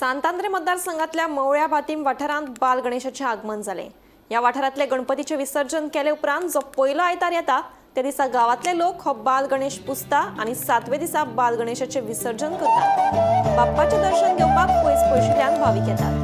सांतांद्रे मतदारसंघातल्या मौळ्या भातीम वाठारांत बाल गणेशाचे आगमन जाले। या वाठारांतले गणपतीचे विसर्जन केले उपरांत जो पयलो आयतार येता त्या दिसा गावातले लोक हो बाल गणेश पुजता आणि 7वें दिसा बाल गणेशाचे विसर्जन करतात। बाप्पाचे दर्शन घेवपाक पयस पयसुल्ल्यान भाविक येतात।